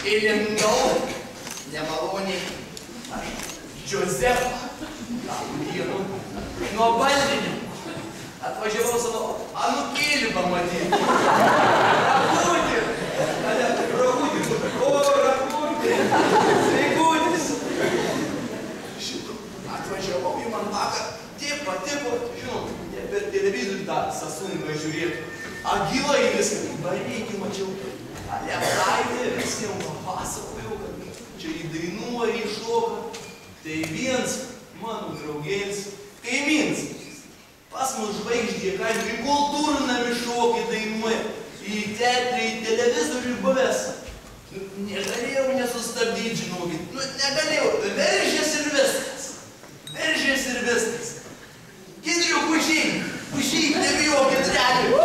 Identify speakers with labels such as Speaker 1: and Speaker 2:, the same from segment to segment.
Speaker 1: įlindau nemaloniai. Aš Džozefą, dienų, nuo baldininkų. Atvažiavau savo anūkėlį pamatyti. Rakutį! Rakutį! O, Rakutį! Sveikutis! Šitų atvažiavau į man vakar. Taip patiko, žinom, per televizorių tą Sasungą žiūrėtų. Agilai viską, bareikį mačiau. Alesaitė viską papasakojau, kad čia įdainuoja, įšoka. Tai viens mano draugėlis, kaimyns. Pas mus žvaigždė, ką į kultūrnamį šokį dainuoja, į teatrį, į televizorių buvęs. Negalėjau nesustabdyti, žinokit. Negalėjau, veržės ir viskas. Veržės ir viskas. Gidriu, pušyk, nebijokit, realiu.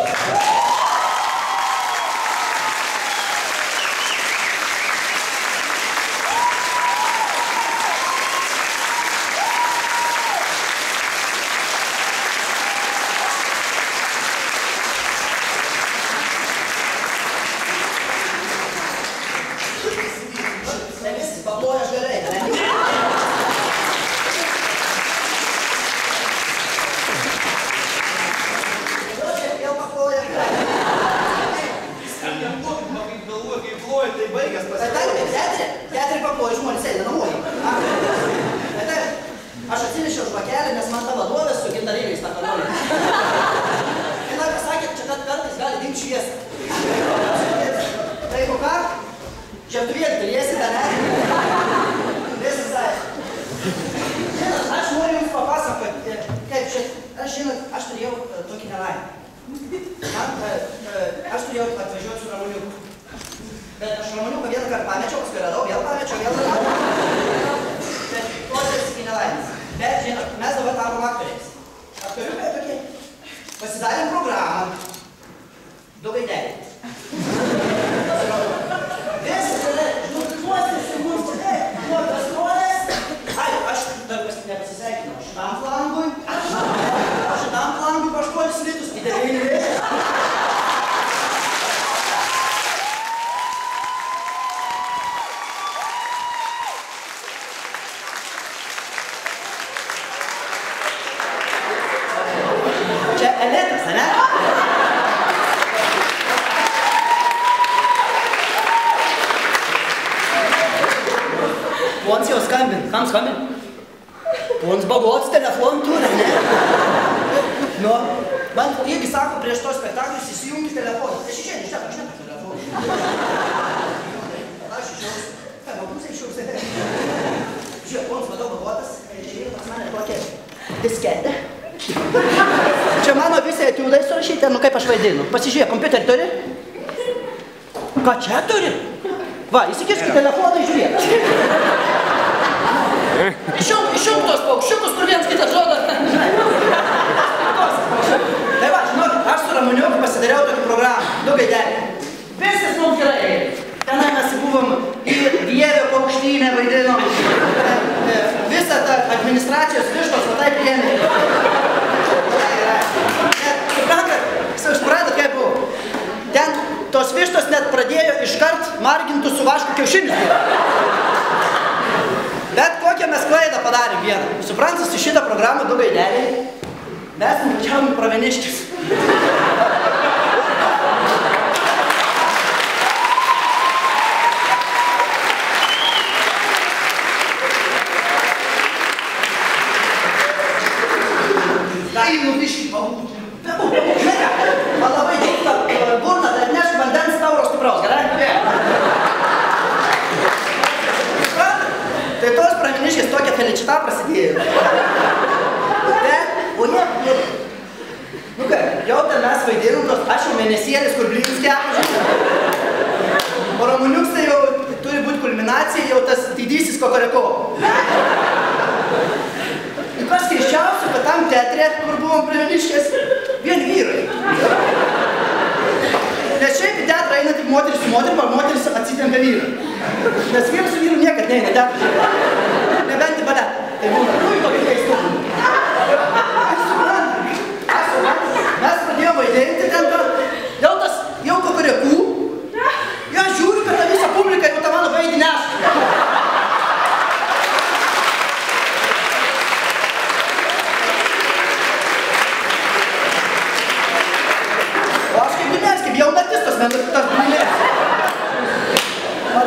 Speaker 2: Pasižiūrėk, kompiuterį turi? Ką čia turi? Va, įsikišk į telefoną ir žiūrėk. Išjunk tos paukščiukus, kur viens kitas žodas. Tai va, žinok, aš su Ramuniuku pasidariau tokį programą, du gaidelį. Viskas mums gerai. Tenai mes buvom į Vievio paukštynę vaidinom. Visą tą administracijos vištos va tai priėmė. Suprantat, kaip buvo? Ten tos vištos net pradėjo iškart margintų su vašku kiaušinius. Bet kokią mes klaidą padarėm vieną. Suprantat, su šitą programą du gaideliai mes nuvažiavom į Pravieniškes.
Speaker 1: Einu biškį pabūti.
Speaker 2: Man labai dėkta burna, tai atnešk vandens tauro stipraus, gerai? Tai tos Pravieniškės tokia felicita prasidėjo. O jie, nu ką, jau ten mes vaidinom tos, aš jau mėnesėlis, kur blynus kepa. O Ramuniuks tai jau turi būti kulminacija, jau tas didysis kokoreko. Ir kas keisčiausia, kad tam teatre, kur buvom Pravieniškės, vien vyrai. Nes šiaip į teatrą eina tik moteris su moterim, ar moteris atsitempia vyrą. Nes vyras su vyru niekad neina teatrą. Nebent į baletą. Tai būna, tokį keistumą. Mes pradėjome vaidinti ten, jau kokorekų. Ja žiūriu, kad ta visa publika jau tą mano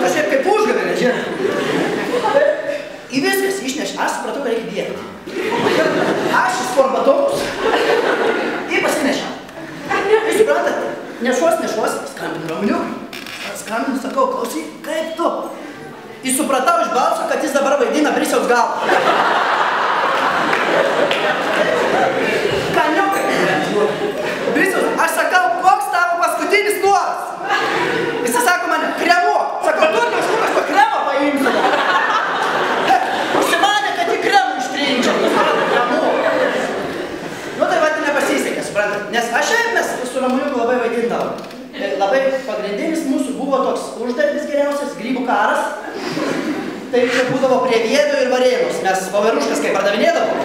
Speaker 2: kažkaip kaip užgavėlė, žinai. Į viskas išneš, aš supratau, kad reikia dirbti. Aš į sportbatus ir pasinešiau. Ir suprantat, nešuos, skambinu Ramoniukui. Skambinu, sakau, klausyk, kaip tu? Ir supratau iš balso, kad jis dabar vaidina Brisiaus galvą. Kaniukai. Brisiaus, aš sakau, koks tavo paskutinis noras? Jis sako mane, kremu. Sakau, tu iš kur aš to kremą paimsiu. Užsimanė, kad į kremą ištrinčiau. Kremu. Nu tai va, nepasisekė, suprantat. Nes aš šiaip mes su Ramoniuku labai vaidindavom. Labai pagrindinis mūsų buvo toks uždarbis geriausias, grybų karas. Tai čia būdavo prie Vievio ir Varėnos. Mes voveruškas kaip pardavinėdavom.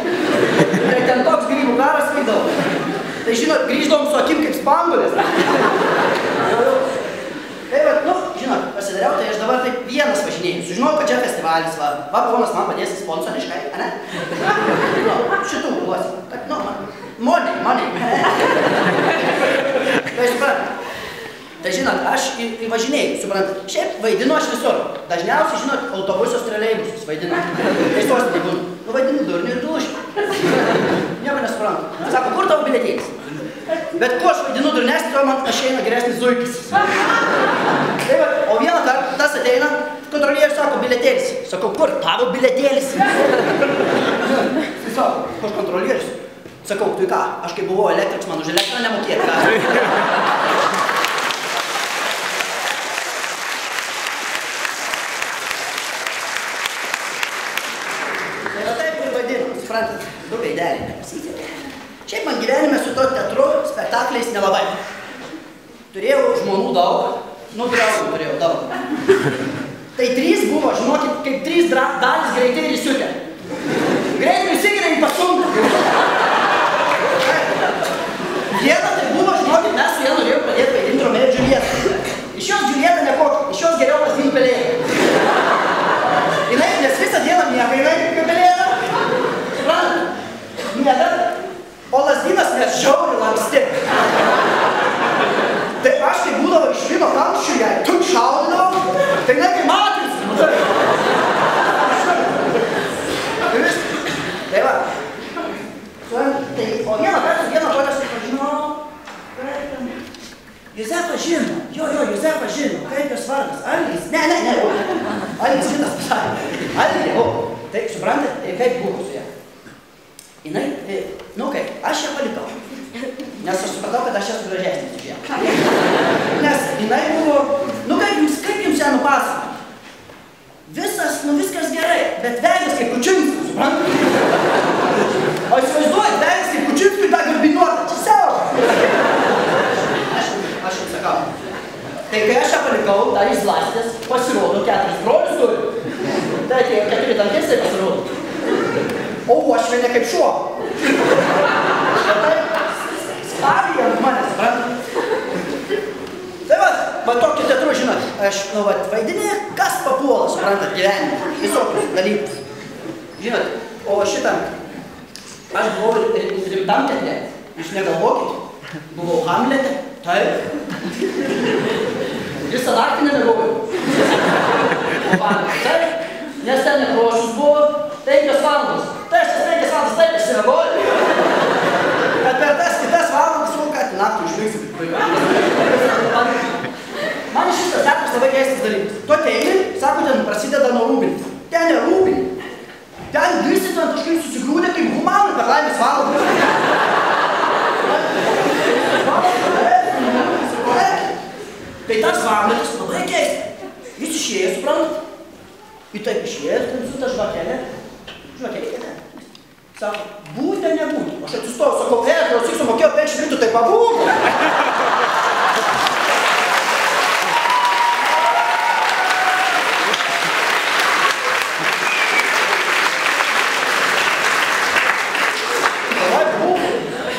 Speaker 2: Tai ten toks grybų karas vykdavo. Tai žinot, grįždavom su akim kaip spangulės. Tai va, nu, žinot, pasidariau, tai aš dabar taip vienas važinėjau. Sužinojau, kad čia festivalis, va, ponas man padės sponsoriškai, ane? Nu, šitų duosim. Nu, money. Tai suprantat. Tai žinot, aš važinėjau, suprantat. Šiaip vaidinu aš visur. Dažniausiai, žinot, autobusos troleibusus vaidinu. Tai sostinė būnu. Nu, vaidinu durnių ir dūšį. Nieko nesuprantu. Sako, kur tavo bilietėlis? Bet kuo aš vaidinu durnesnį, tuo man ašeina geresnis zuikis. Tai va, o vieną kartą tas ateina, kontrolierius sako, bilietėlis. Sakau, kur tavo bilietėlis? Jis sako, aš kontrolierius. Sakau, tu ką, aš kai buvau elektriks, man už elektrą nemokėt. Tai va taip ir vadinu, suprantat, du veideliai nepasisekė. Šiaip man gyvenime su to teatru, spektakliais nelabai. Turėjau žmonų daug, nu draugų turėjau daug. Tai 3 buvo, žinokit, kaip 3 dalis greitai ir įsiutė. Greitai įsigiria į pasumą. Viena tai buvo, žinokit, mes su ja norėjau pradėti vaidinti Romeo ir Džiulietą. Iš jos Džiulietą nekokį, iš jos geriau Lazdynų pelėją. Nes visą dieną miega jinai kaip pelėja. Suprantat? Miega. O Lazdynas nes žiauriai lanksti. Tai aš kai būdavo iš vyno kamščių jai, tu šaudinau, tai ne kaip matys. Tai va. O vieną kartą, vieną tokią supažinau. Juzefą žino, Juzefą žino, kaip jos vardas, Algis, ne, Algis šitas pasakė, Algis, o, tai suprantat, kaip buvo su ja. Jinai, nu kaip, aš ją palikau, nes aš supratau, kad aš esu gražesnis už ją. Nes jinai buvo, nu kaip jums ją nupasakoti. Viskas gerai, bet veidas kaip Kučinskis, suprantat? O įsivaizduojat, veidas kaip Kučinskis tą garbinuotą, čia savo. Aš jums sakau. Tai kai aš ją palikau, dar išlastės, pasirodo 4 brolius turi. Tai atėjo 4 tankestai pasirodo. O uošvienė kaip šuo. Tai spavija ant manęs, suprantat? Tai va tokį teatru, žinot, aš, nu va, vaidinė, kas papuola, suprantat, gyvenime, visokius dalykus. Žinot, o šitą, aš buvau rimtam teatre, jūs negalvokit, buvau Hamlete, taip. Visą naktį nemegojau. Taip, nes ten nekrošius buvo 5 valandos. Tai aš tas 5 valandas taip išsimegoju. Bet per tas kitas valandas, nu, kad naktį užveiksiu. Man šitas teatras labai keistas dalykas. Tu ateini, sako, ten prasideda nuo rūbinį. Ten ne rūbinį. Ten dirsit ant kažkaip susigrūdė kaip humanų per laimės valandas. Tai tas Hamletas labai keista. Jis išėjo, suprantat? Ir taip išėjo, ten su ta žvakelė. Žvakelė, ne. Sako, būti ar nebūti. Aš atsistojau, sakau, klausyk, sumokėjau 5 litų, tai pabūk.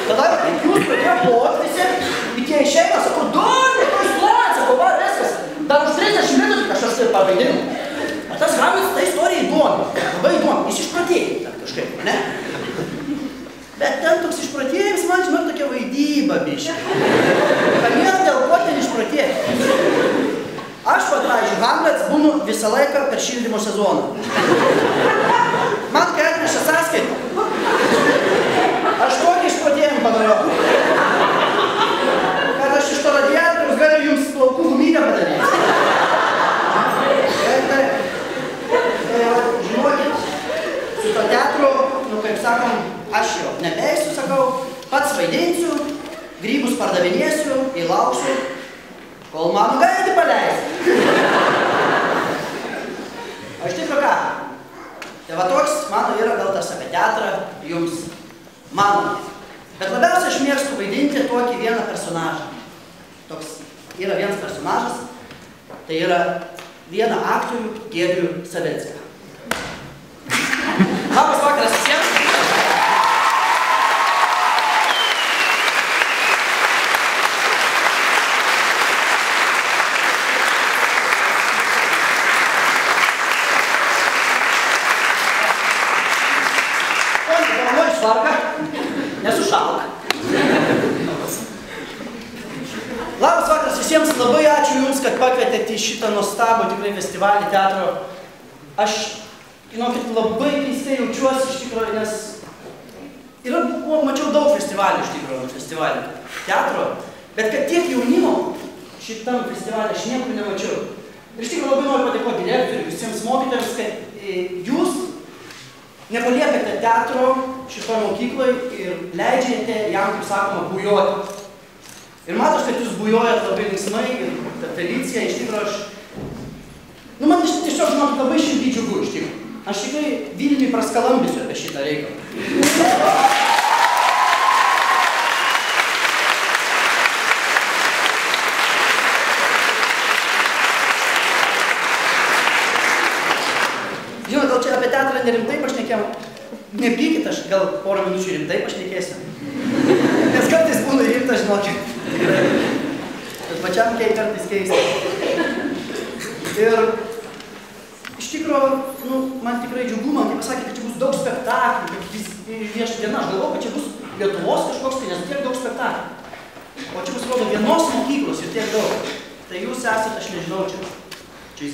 Speaker 2: Tada jūs pradėjo plot visi, ir tie išeina, sakau, durni, tu išplot, sakau, va, viskas. Dar už 30 minutų kažkas tai pavaidinu. O tas Hamletas, ta istorija įdomi, labai įdomi, jis išpratėjo kažkaip, ne? Bet ten toks išpratėjimas, man žinot, tokia vaidyba, biškai. Kamėl dėl ko ten išpratėjo? Aš, pavyzdžiui, Hamletas būnu visą laiką per šildymo sezoną. Man kai atneša sąskaitą, aš tokį išprotėjimą padariau, kad aš iš to radiatoriaus galiu jums plaukų guminę padaryti. Žinokit, su to teatru, kaip sakom, aš jau nebeisiu, sakau, pats vaidinsiu, grybus pardavinėsiu, įlauksiu, kol mano galėti paleisti. Aš tikro ką? Tai va toks mano yra gal tas apie teatrą jums mano. Bet labiausiai aš mėgstu vaidinti tokį vieną personažą. Toks yra vienas personažas, tai yra vieną aktorių Giedrių Savicką. Labas vakaras visiems. Nesušalka. Labas vakaras visiems, labai ačiū Jums, kad pakvietėte į šitą nuostabų tikrai festivalį teatro. Aš, žinokit, labai keistai jaučiuosi iš tikrųjų, nes mačiau daug festivalių iš tikrųjų, teatro, bet kad tiek jaunimo šitam festivalį aš niekur nemačiau. Ir iš tikrųjų labai noriu padėkoti direktoriui, visiems mokytojams, kad Jūs nepaliekate teatro šitoje mokykloje ir leidžiate jam, kaip sakoma, bujoti. Ir matos, kad jūs bujojat labai linksmai ir ta Felicija, iš tikrųjų, man tiesiog, žinokit, labai širdį džiugu, iš tikrųjų. Aš tikrai Vilniui praskalambysiu apie šitą reikalą. Žinot, gal čia apie teatrą nerimtai pašnekėjau. Nepykit, aš gal porą minučių rimtai pašnekėsiu. Nes kartais būna rimta, žinokit. Bet pačiam kartais keista. Ir iš tikrųjų, man tikrai džiugu, man kaip pasakė, kad čia bus daug spektaklių, kad viešą dieną aš galvoju, kad čia bus Lietuvos kažkoks, tai nes tiek daug spektaklių. O čia bus, rodo, vienos mokyklos ir tiek daug. Tai jūs esate, aš nežinau, čia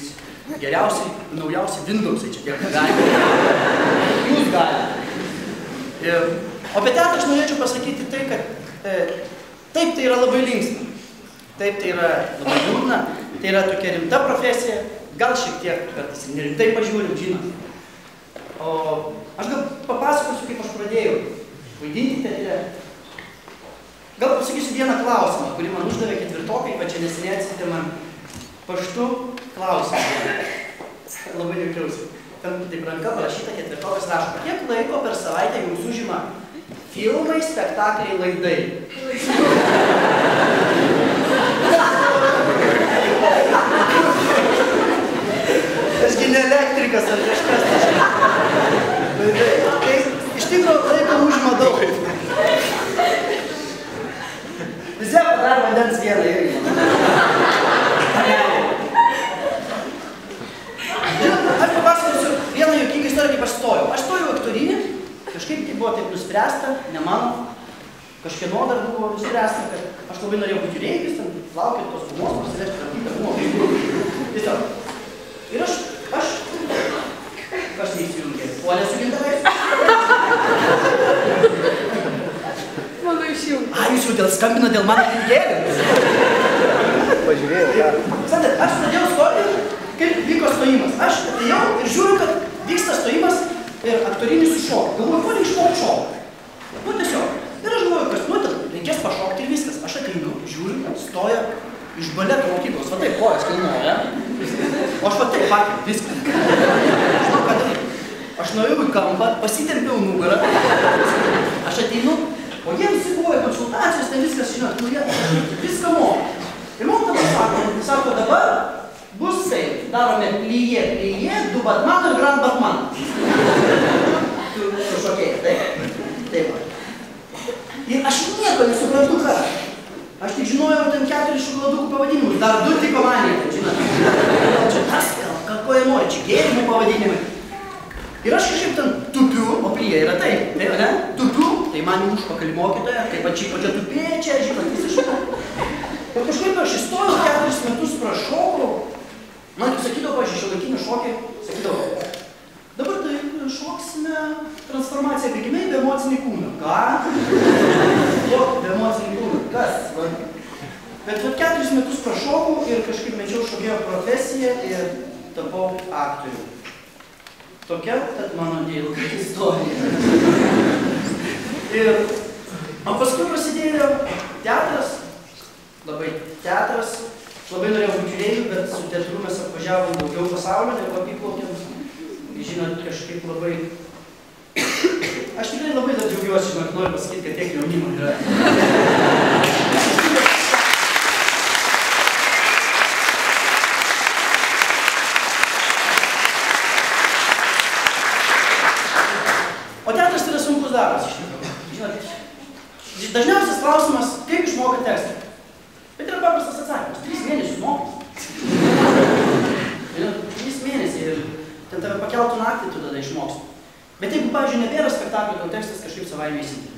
Speaker 2: geriausiai, naujausiai Windowsai čia tiek galite. Jūs galite. O apie teatrą aš norėčiau pasakyti tai, kad taip tai yra labai linksma. Taip tai yra labai liūdna. Tai yra tokia rimta profesija. Gal šiek tiek kartais nerimtai pažiūrim, žinot. O aš gal papasakosiu, kaip aš pradėjau vaidinti teatre. Gal pasakysiu vieną klausimą, kurį man uždavė ketvirtokai, va čia neseniai atsitė man paštu klausimą. Labai juokiausi. Ten taip ranka parašyta, ketvirtokas rašo, kiek laiko per savaitę jums užima filmai, spektakliai, laidai. Ašgi ne elektrikas ar kažkas. Tai iš tikrųjų laiko užima daug. Visi padar vandens vieną irgi. Aš papasakosiu vieną juokingą istoriją, kaip aš stojau. Aš stojau aktorinį, kažkaip tai buvo taip nuspręsta, ne mano, kažkieno dar buvo nuspręsta, kad aš labai norėjau būti jūreikis, ten laukėt tos gumos, pasivežti rankytą gumos. Tiesiog. Ir aš neįsijungė. O nesu gintarais?
Speaker 3: Mano išjungė.
Speaker 2: Jūs jau skambino dėl mano knygėlės.
Speaker 4: Pažiūrėjau, ką?
Speaker 2: Sandat, aš pradėjau stoti, kaip vyko stojimas. Aš atėjau ir žiūriu, kad vyksta stojimas ir aktorinis sušoka. Galvoju, ko neišmok šoka. Tiesiog. Ir aš galvoju, kad, reikės pašokti ir viskas. Aš ateinu, žiūriu, stoja iš baleto mokyklos. Va taip, kojas kilnoja. O aš va taip pakėliau, viskas. Žinau, ką daryti. Aš nuėjau į kampą, pasitempiau nugarą. Aš ateinu, o jie visi buvo į konsultacijos, ten viskas, žinot, jie viską moka. Ir man dabar sako, dabar bus taip, darome plyje, du Batman ir Grand Batman. Tu šokėjai, taip? Taip. Ir aš nieko nesuprantu, ką. Aš tik žinojau ten 4 šokoladukų pavadinimus, dar 2 tiko manė, žinot. Čia tas, ko jie nori, čia gėrimų pavadinimai. Ir aš kažkaip ten tupiu, o plyje yra taip, ne? Tupiu, tai man į užpakalį mokytoja, kaip pačia tupė čia, žinot, visiškai. Ir kažkaip aš įstojau 4 metus prašokau. Man kaip sakydavo pavyzdžiui, šiuolaikinį šokį, sakydavo, dabar tai šoksime transformaciją bėgime į beemocinį kūną. Ką? O, beemocinį kūną. Kas? Bet 4 metus prašokau ir kažkaip mečiau šokėjo profesiją ir tapau aktorių. Tokia, tad mano neilga istorija. O paskui prasidėjo teatras, labai norėjau būti jūrėjų, bet su teatru mes apvažiavom daugiau pasaulio, negu apiplaukėm. Žinot, kažkaip labai... Aš tikrai labai dar džiaugiuosi, žinot, noriu pasakyti, kad tiek jaunimo yra. O teatras yra sunkus darbas, iš tikrųjų. Žinot, dažniausias klausimas, kaip išmoka tekstą. Bet yra paprastas atsakymas. 3 mėnesius mokai. 3 mėnesiai ir ten tave pakeltų naktį, tu tada išmoksti. Bet jeigu, pavyzdžiui, nebėra spektaklio, tau tekstas kažkaip savaime įsidė.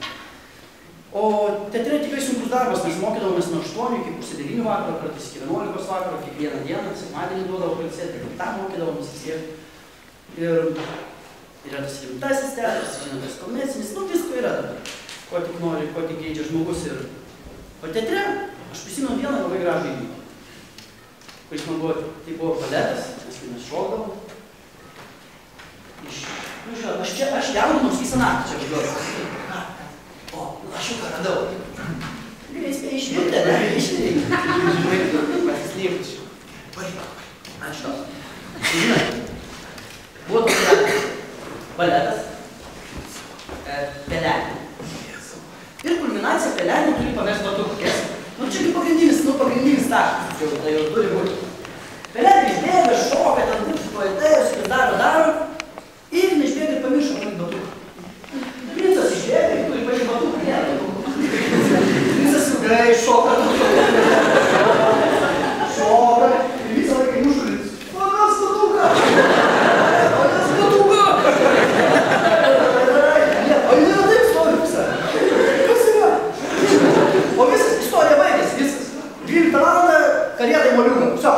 Speaker 2: O teatre tikrai sunkus darbas, mes mokydavomės nuo 8 iki pusė 9 vakaro, kartais iki 11 vakaro, kiekvieną dieną, sekmadienį duodavo pailsėti, ir tą mokydavomės vis tiek. Ir yra tas rimtasis teatras, žinot, tas komercinis, nu visko yra dabar. Ko tik nori, ko tik geidžia žmogus ir... O teatre aš prisimenu vieną labai gražų įvykį, kuris man buvo, tai buvo baletas, nes mes šokdavom. Nu, žinot, aš jaudinausi visą naktį čia važiuoju. O, aš jau ką radau. Jūs spėjai išvirti, ne? Išvirti. Pasislėpti. Varyk. Ačiū tau. Žinot, buvo toks baletas. Pelenė. Ir kulminacija pelenė turi pamest batukų. Nu, čia kaip pagrindinis taškas. Tai jau turi būti. Pelenė išbėga, šoka, ten taip supoetėjus, ir daro. Ir neišbėga ir pamiršo palikti batuką. Princas išbėga ir turi palikti batuką. Ne, princas ilgai šoka. Šoka. Ir visą laiką mušulis. Pagas batuką! Pagas batuką! O jis yra taip stovi visą. Kas yra? O visas istorija baigėsi, visas. 12 valandą karietai moliūką. Viso.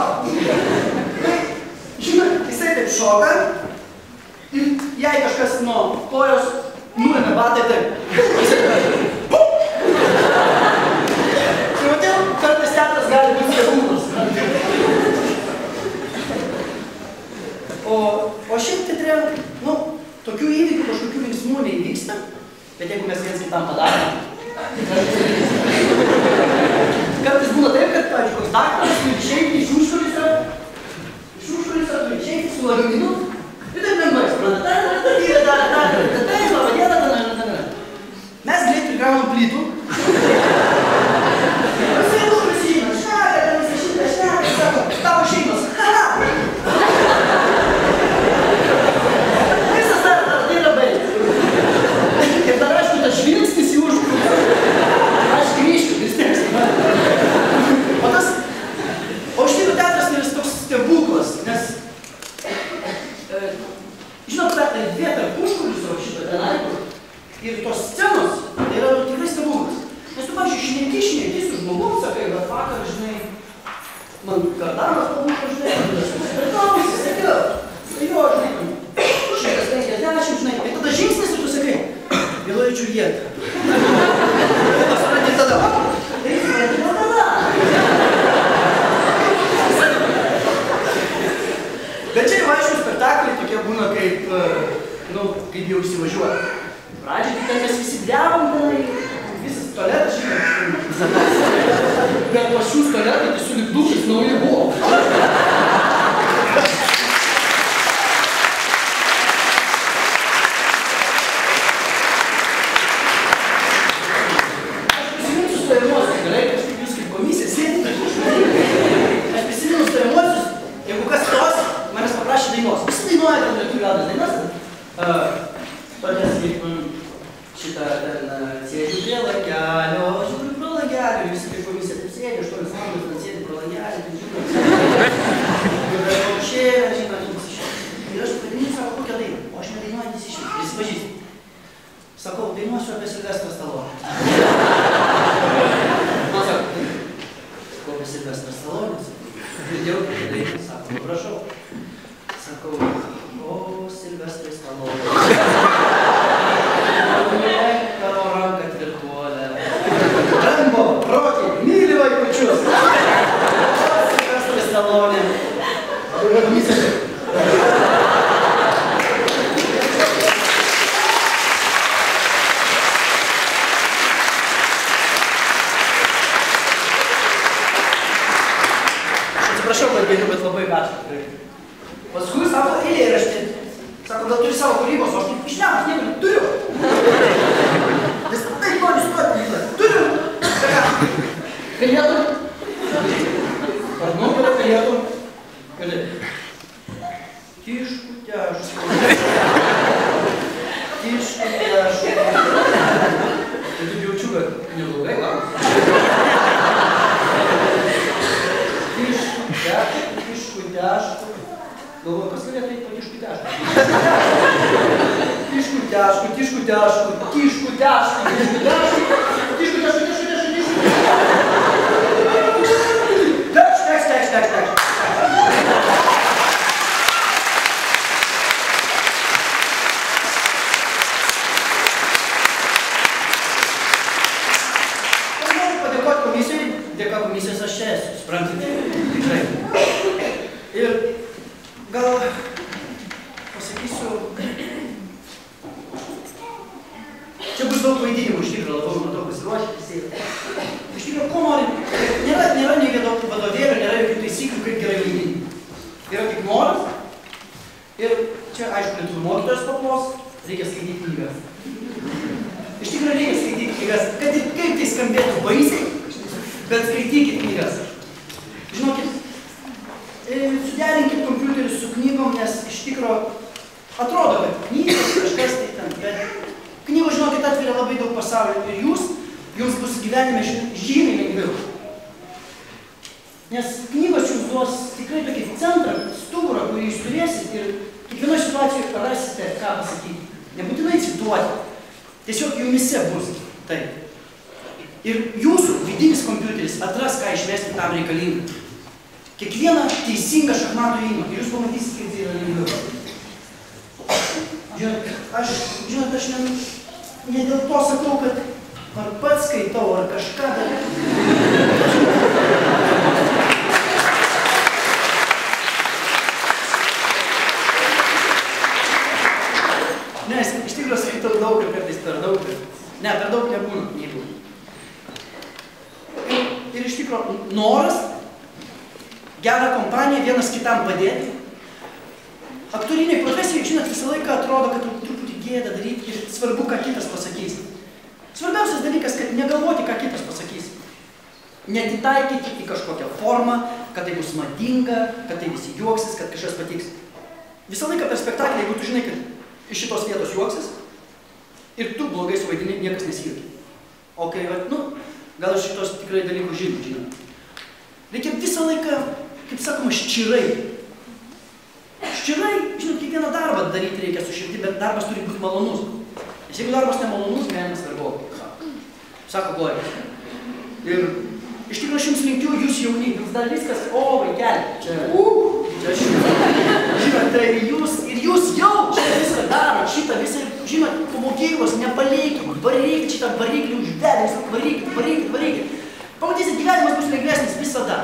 Speaker 2: Žinai, jisai taip šoka. Ir jei kažkas nuo kojos nuėmė batai taip. Tai vadėl, kartais teatras gali būti stebuklas. O šiaip teatre, nu, tokių įvykių, kažkokių linksmų neįvyksta, bet jeigu mes viens kitam padarome, kartais būna taip, kad, pavyzdžiui, koks daktaras turi išeiti iš užkulisio, turi išeiti su lagaminu, ir taip lengvai, supranta, mes greit prikraunam plytų. Visi užkulisiejimas, šneka, visą šitą šneka, sako, tavo šeimas, haha! Visas dar yra baigęs. Ir dar aišku, tas žvilgsnis į užkulisį. Aš grįžčiau, vis tiek. O štai teatras yra toks stebuklas, nes žinot, ta erdvė tarp užkulisio šito tenai ir tos scenos, tai yra tikrai stebuklas. Nes tu, pavyzdžiui, šneki su žmogum, sakai, bet vakar, žinai, man kardamas pabūko, žinai, susitratausi, sakiau, tai jo, žinai, 150, žinai, ir tada žingsnis ir tu sakai, vėluojančių vietą. Tu supranti tada, tai supranti tada. Bet čia jau aišku spektakliai tokie būna kaip, nu, kaip jau įsivažiuoja. Pradžiai tai ten mes visi blevom tenai, visas tualetas šitą. Bet pas šius tualetai tai su lipdukais nauji buvo. Aš prisiminsiu stojimuosius, gerai, kažkaip jūs kaip komisija sėdite. Aš prisimenu stojimuosius, jeigu kas tos, manęs paprašė dainos. Visi dainuoja ten lietuvių liaudies dainas. Tokias kaip šitą ten sėdžiu prie langelio, žiūriu pro langelį, visi kaip komisija taip sėdė, 8 valandas ten sėdi pro langelį, sako, prašau. Sakau, o, Silvestrai Stallone. Tavo ranką tvirtuolę. Rambo, proti, myli vaikučius. Silvestrai Stallone. Atsiprašau, kad galiu, bet labai gačiu tikrai. Paskui sako eilėraštį. Sako, gal turi savo kūrybos, o aš taip išnemas, nieko turiu. Vis taip noriu stoti, turiu. Galėtum? Pardon, galėtum? Galėtum. Tišku, tešku. Tišku, tešku. Tai tu jaučiu, kad neblogai gaus. Tišku, tešku. Galvoju, kas galėtų eiti po tišku, tešku? Tišku, tešku, tišku, tešku, tišku, tešku, tišku, tešku, tišku, tešku, tišku, tešku, tišku. Tekš. Dėka komisijos aš čia esu, suprantate? Tikrai. Ir gal pasakysiu, čia bus daug vaidinimų, iš tikrųjų labai matau pasiruošę visi. Iš tikrųjų, ko nori, nėra nei vieno vadovėlio, nėra jokių taisyklių, kaip gerai vaidinti. Yra tik noras. Ir čia, aišku, lietuvių mokytojas paplos, reikia skaityti knygas. Iš tikrųjų, reikia skaityti knygas, kad ir kaip tai skambėtų baisiai. Bet skaitykit knygas. Žinokit, suderinkit kompiuterį su knygom, nes iš tikro atrodo, kad knygos kažkas tai ten, bet knygos, žinokit, atveria labai daug pasaulio ir jums bus gyvenime žymiai lengviau. Nes knygos jums duos tikrai tokį centrą, stuburą, kurį jūs turėsit ir kiekvienoje situacijoje rasite, ką pasakyti. Nebūtinai cituoti, tiesiog jumise bus tai. Ir jūsų vidinis kompiuteris atras, ką išmesti tam reikalingą. Kiekvieną teisingą šachmatų ėjimą. Ir jūs pamatysite, kaip tai yra lengviau. Žinot, aš ne dėl to sakau, kad ar pats skaitau, ar kažką dar. Nes iš tikrųjų skaitau daug ir kartais per daug. Ne, per daug nebūna. Ir iš tikrųjų noras, gerą kompaniją, vienas kitam padėti. Aktoriniai profesijai, žinot, visą laiką atrodo, kad truputį gėda daryti ir svarbu, ką kitas pasakys. Svarbiausias dalykas, kad negalvoti, ką kitas pasakys. Netitaikyti į kažkokią formą, kad tai bus madinga, kad tai visi juoksis, kad kažkas patiks. Visą laiką per spektaklį, jeigu tu žinai, kad iš šitos vietos juoksis ir tu blogai suvaidini, niekas nesijuokia. O kai, gal aš šitos tikrai dalykų žinau. Reikia visą laiką, kaip sakoma, ščirai. Ščirai, žinot, kiekvieną darbą daryti reikia su širdi, bet darbas turi būti malonus. Nes jeigu darbas nemalonus, gyvenimas vergovai. Sako Gloria. Ir iš tikrųjų aš jums linkiu, jūs jauni, jums dar viskas, vaikeli, čia žinot, tai jūs jau čia viską darot, šitą visą, žinot, po mokyklos nepaliekit, varykit šitą variklį užvedęs, varykit. Pamatysit, gyvenimas bus lengvesnis visada.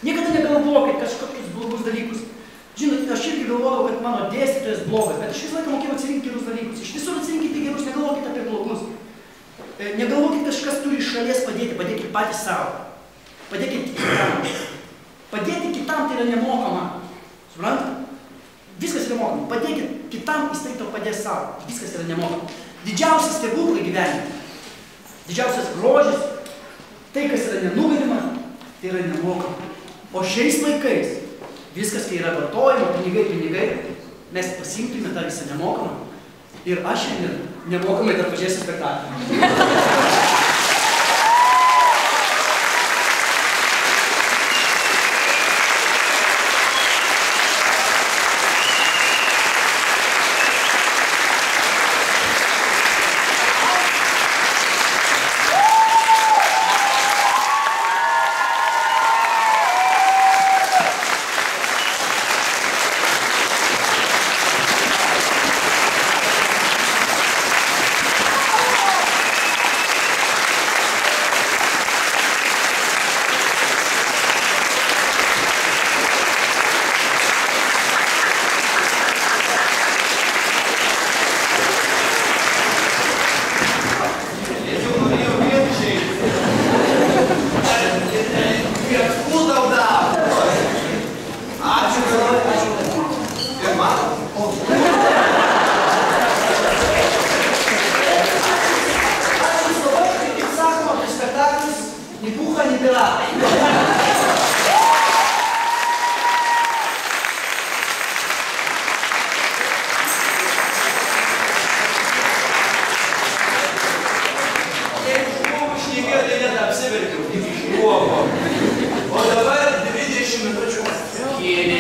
Speaker 2: Niekada negalvokit kažkokius blogus dalykus. Žinot, aš irgi galvodavau, kad mano dėstytojas blogas, bet aš visą laiką mokėjau atsirinkti gerus dalykus. Iš visur atsirinkite gerus, negalvokit apie blogus. Negalvokit, kažkas turi iš šalies padėti, padėkit patys savo. Padėkit kitam. Padėti kitam tai yra nemokama. Suprantat? Viskas yra mokama. Padėkit kitam, jis tai to padės savo. Viskas yra nemokama. Didžiausias stebuklai gyvenime. Didžiausias grožis. Tai, kas yra nenugalima, tai yra nemokama. O šiais laikais viskas, kai yra vartojimo, pinigai, mes pasiimtume tą visą nemokamą. Ir aš šiandien nemokamai dar pažiūrėsiu spektaklį. kandidatai.
Speaker 1: O dabar 20 minučių.